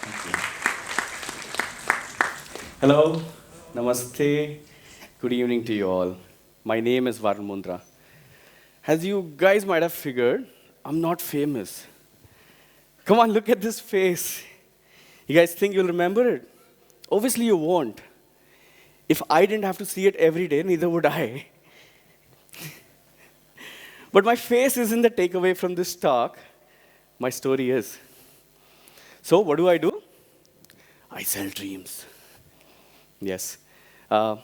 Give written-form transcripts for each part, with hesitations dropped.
Thank you. Hello, namaste, good evening to you all. My name is Varun Mundra. As you guys might have figured, I'm not famous. Come on, look at this face. You guys think you'll remember it? Obviously, you won't. If I didn't have to see it every day, neither would I. But my face isn't the takeaway from this talk. My story is. So, what do? I sell dreams. Yes. Uh,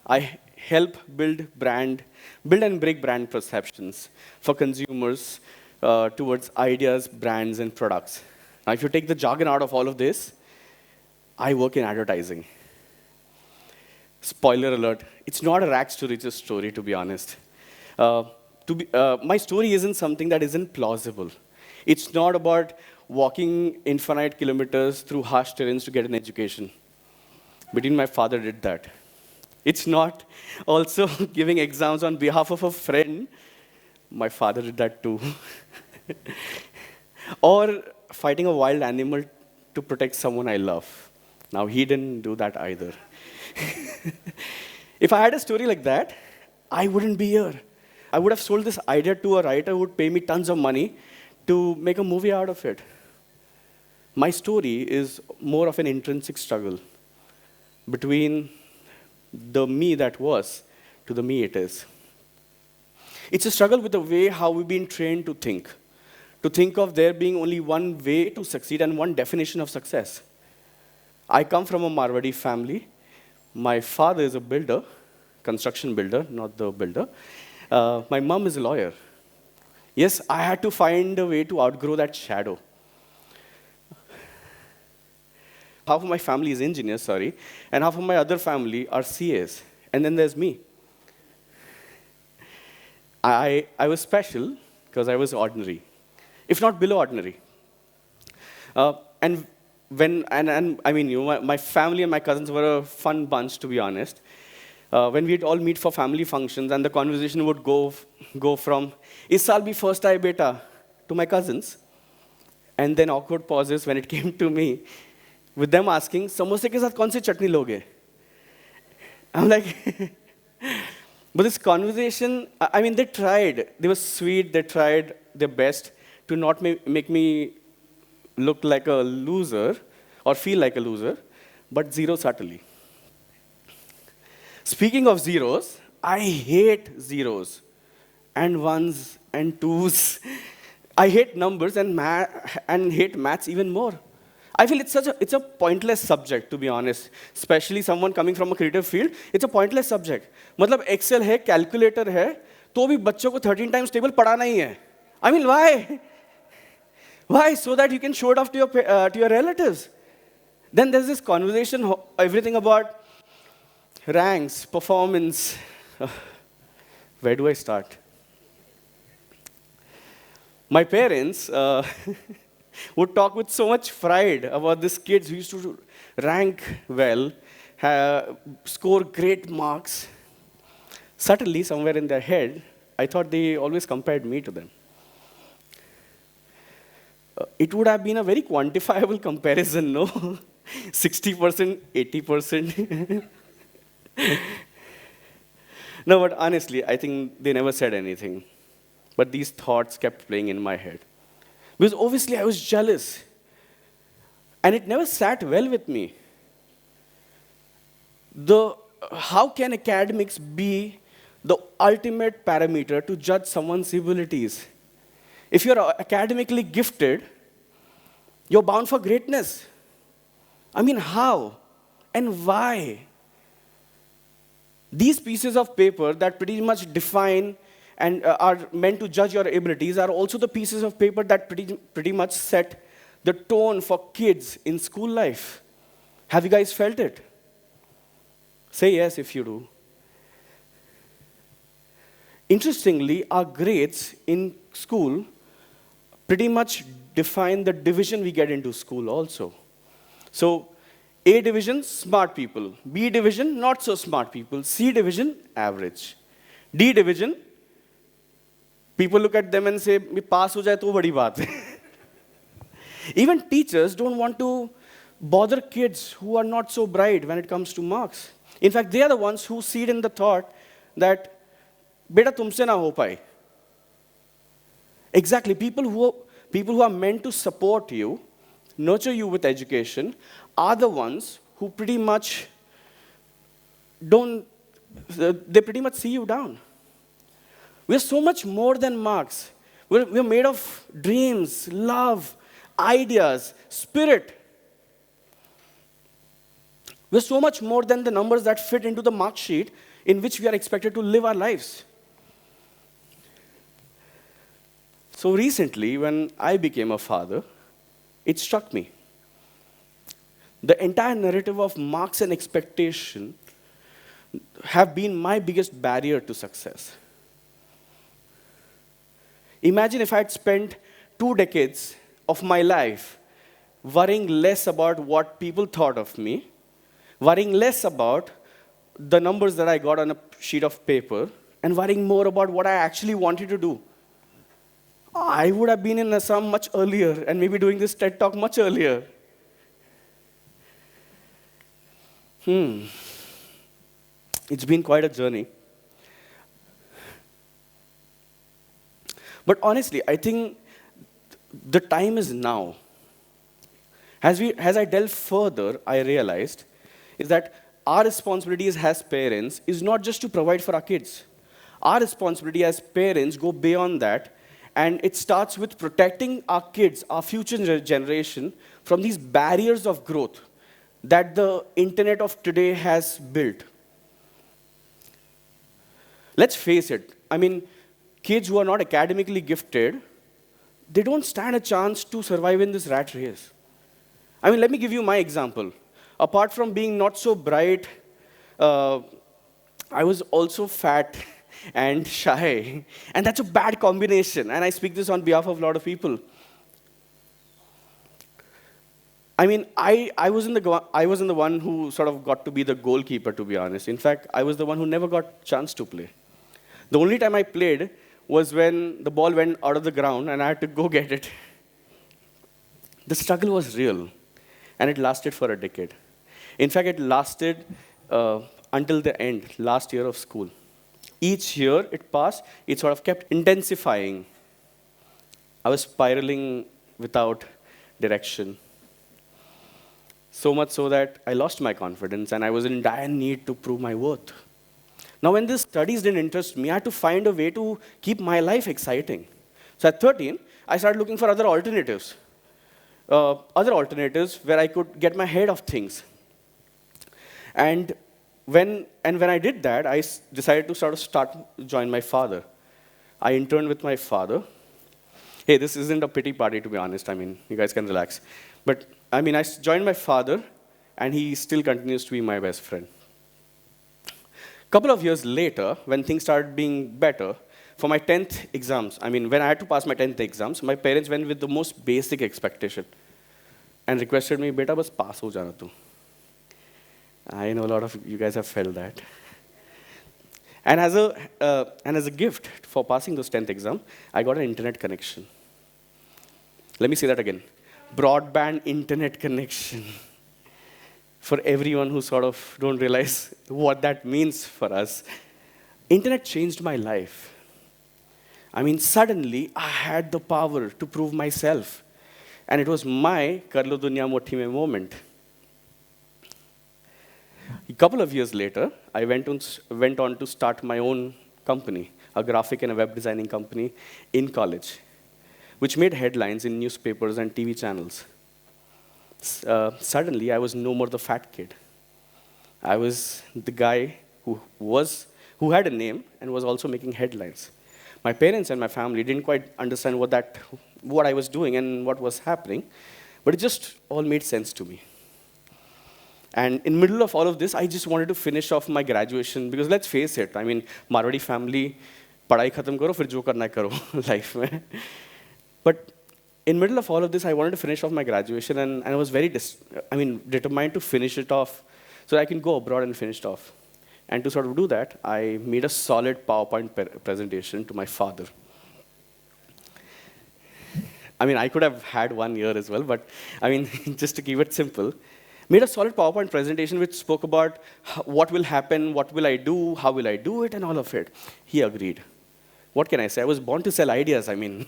I help build and break brand perceptions for consumers towards ideas, brands, and products. Now, if you take the jargon out of all of this, I work in advertising. Spoiler alert, it's not a rags to riches story, to be honest. Uh, my story isn't something that isn't plausible. It's not about walking infinite kilometers through harsh terrains to get an education. Between my father did that. It's not also giving exams on behalf of a friend. My father did that too. Or fighting a wild animal to protect someone I love. Now, he didn't do that either. If I had a story like that, I wouldn't be here. I would have sold this idea to a writer who would pay me tons of money to make a movie out of it. My story is more of an intrinsic struggle between the me that was to the me it is. It's a struggle with the way how we've been trained to think of there being only one way to succeed and one definition of success. I come from a Marwadi family. My father is a builder, construction builder, not the builder. My mom is a lawyer. Yes, I had to find a way to outgrow that shadow. Half of my family is engineers, sorry, and half of my other family are CAs. And then there's me. I was special because I was ordinary, if not below ordinary. And and I mean, my family and my cousins were a fun bunch, to be honest. When we'd all meet for family functions, and the conversation would go from, "Is saal bhi first aaye beta?" to my cousins, and then awkward pauses when it came to me, with them asking, "Samosa ke sath kaun si chutney loge?" I'm like, but this conversation, I mean, they tried. They were sweet. They tried their best to not make me look like a loser or feel like a loser, but zero subtly. Speaking of zeros, I hate zeros and ones and twos. I hate numbers and hate maths even more. I feel it's a pointless subject, to be honest. Especially someone coming from a creative field, it's a pointless subject. मतलब Excel है, calculator है, तो भी बच्चों को 13 times table पढ़ाना ही है. I mean, why? Why? So that you can show it off to your relatives. Then there's this conversation, everything about ranks, performance. Where do I start? My parents would talk with so much pride about these kids who used to rank well, score great marks. Subtly, somewhere in their head, I thought they always compared me to them. It would have been a very quantifiable comparison, no? 60%, 80%. No, but honestly, I think they never said anything. But these thoughts kept playing in my head. Because obviously I was jealous. And it never sat well with me. How can academics be the ultimate parameter to judge someone's abilities? If you're academically gifted, you're bound for greatness. I mean, how and why? These pieces of paper that pretty much define and are meant to judge your abilities are also the pieces of paper that pretty much set the tone for kids in school life. Have you guys felt it? Say yes if you do. Interestingly, our grades in school pretty much define the division we get into school also. So, A division, smart people. B division, not so smart people. C division, average. D division, people look at them and say, pass ho jaye to badi baat hai. Even teachers don't want to bother kids who are not so bright when it comes to marks. In fact, they are the ones who seed in the thought that, beta tumse na ho pai. Exactly, people who are meant to support you, nurture you with education, are the ones who pretty much don't, they pretty much see you down. We're so much more than marks. We're made of dreams, love, ideas, spirit. We're so much more than the numbers that fit into the mark sheet in which we are expected to live our lives. So recently, when I became a father, it struck me. The entire narrative of marks and expectation have been my biggest barrier to success. Imagine if I had spent 2 decades of my life worrying less about what people thought of me, worrying less about the numbers that I got on a sheet of paper, and worrying more about what I actually wanted to do. I would have been in Assam much earlier and maybe doing this TED Talk much earlier. It's been quite a journey. But honestly, I think the time is now. As I delve further, I realized is that our responsibility as parents is not just to provide for our kids. Our responsibility as parents go beyond that, and it starts with protecting our kids, our future generation, from these barriers of growth that the internet of today has built. Let's face it, kids who are not academically gifted, they don't stand a chance to survive in this rat race. Let me give you my example. Apart from being not so bright, I was also fat and shy. And that's a bad combination. And I speak this on behalf of a lot of people. I wasn't the one who sort of got to be the goalkeeper, to be honest. In fact, I was the one who never got a chance to play. The only time I played was when the ball went out of the ground and I had to go get it. The struggle was real, and it lasted for a decade. In fact, it lasted until the end, last year of school. Each year it passed, it sort of kept intensifying. I was spiraling without direction. So much so that I lost my confidence and I was in dire need to prove my worth. Now, when these studies didn't interest me, I had to find a way to keep my life exciting. So at 13, I started looking for other alternatives where I could get my head off things. And when I did that, I decided to join my father. I interned with my father. Hey, this isn't a pity party, to be honest. You guys can relax. But I joined my father, and he still continues to be my best friend. Couple of years later, when things started being better, for my 10th exams, when I had to pass my 10th exams, my parents went with the most basic expectation and requested me, beta, bas pass ho jana tu. I know a lot of you guys have felt that. And as a gift for passing those 10th exam, I got an internet connection. Let me say that again. Broadband internet connection. For everyone who sort of don't realize what that means for us. Internet changed my life. Suddenly, I had the power to prove myself. And it was my Karlo Dunya Mothi Mein moment. A couple of years later, I went on to start my own company, a graphic and a web designing company in college, which made headlines in newspapers and TV channels. Suddenly, I was no more the fat kid. I was the guy who had a name and was also making headlines. My parents and my family didn't quite understand what I was doing and what was happening, but it just all made sense to me. And in the middle of all of this, I just wanted to finish off my graduation, because let's face it, Marwadi family, padhai khatam karo, fir jo karna hai karo life mein. But in the middle of all of this, I wanted to finish off my graduation, and I was very determined to finish it off so that I can go abroad and finish it off. And to sort of do that, I made a solid PowerPoint presentation to my father. I mean, I could have had 1 year as well, but I mean, just to keep it simple, made a solid PowerPoint presentation which spoke about what will happen, what will I do, how will I do it, and all of it. He agreed. What can I say? I was born to sell ideas, I mean.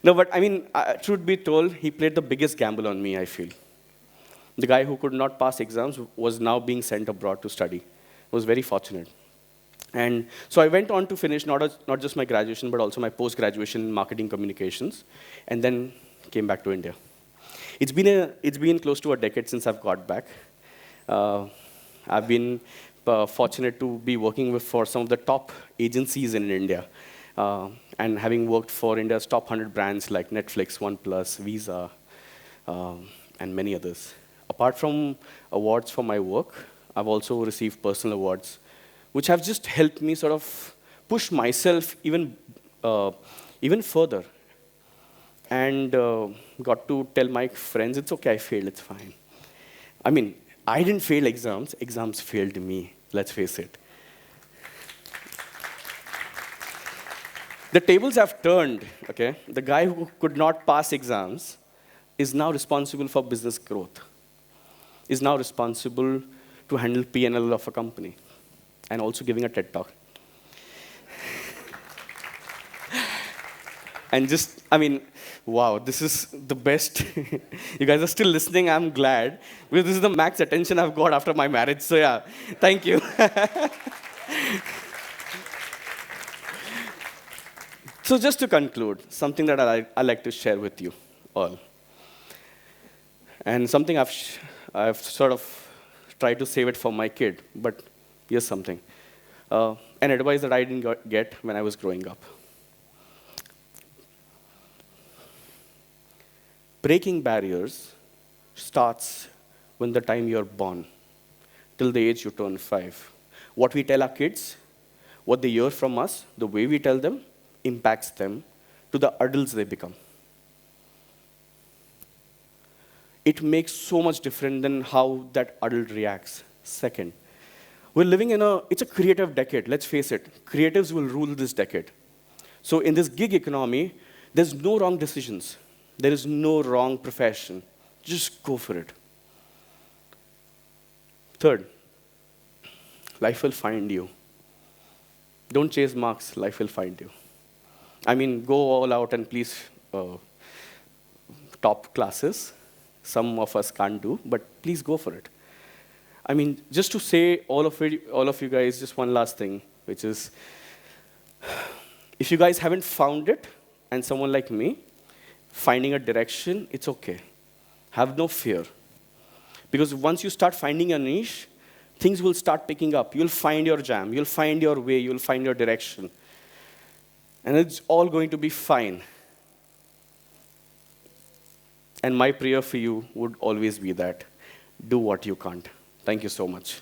No, but I mean, truth be told, he played the biggest gamble on me, I feel. The guy who could not pass exams was now being sent abroad to study. I was very fortunate. And so I went on to finish not just my graduation, but also my post-graduation in marketing communications, and then came back to India. It's been close to a decade since I've got back. I've been fortunate to be working for some of the top agencies in India, and having worked for India's top 100 brands like Netflix, OnePlus, Visa, and many others. Apart from awards for my work, I've also received personal awards, which have just helped me sort of push myself even further. And got to tell my friends, it's okay, I failed, it's fine. I mean, I didn't fail exams, exams failed me, let's face it. The tables have turned, okay? The guy who could not pass exams is now responsible for business growth, is now responsible to handle P&L of a company, and also giving a TED Talk. And just, I mean, wow, this is the best. You guys are still listening, I'm glad, because this is the max attention I've got after my marriage, so yeah, thank you. So just to conclude, something that I like to share with you all, and something I've sort of tried to save it for my kid, but here's something. An advice that I didn't get when I was growing up. Breaking barriers starts when the time you're born, till the age you turn 5. What we tell our kids, what they hear from us, the way we tell them, impacts them to the adults they become. It makes so much different than how that adult reacts. Second, we're living it's a creative decade, let's face it. Creatives will rule this decade. So in this gig economy, there's no wrong decisions. There is no wrong profession. Just go for it. Third, life will find you. Don't chase marks, life will find you. I mean, go all out and please top classes. Some of us can't do, but please go for it. I mean, just to say all of you guys, just one last thing, which is, if you guys haven't found it, and someone like me, finding a direction, it's okay. Have no fear. Because once you start finding a niche, things will start picking up. You'll find your jam, you'll find your way, you'll find your direction. And it's all going to be fine. And my prayer for you would always be that, do what you can't. Thank you so much.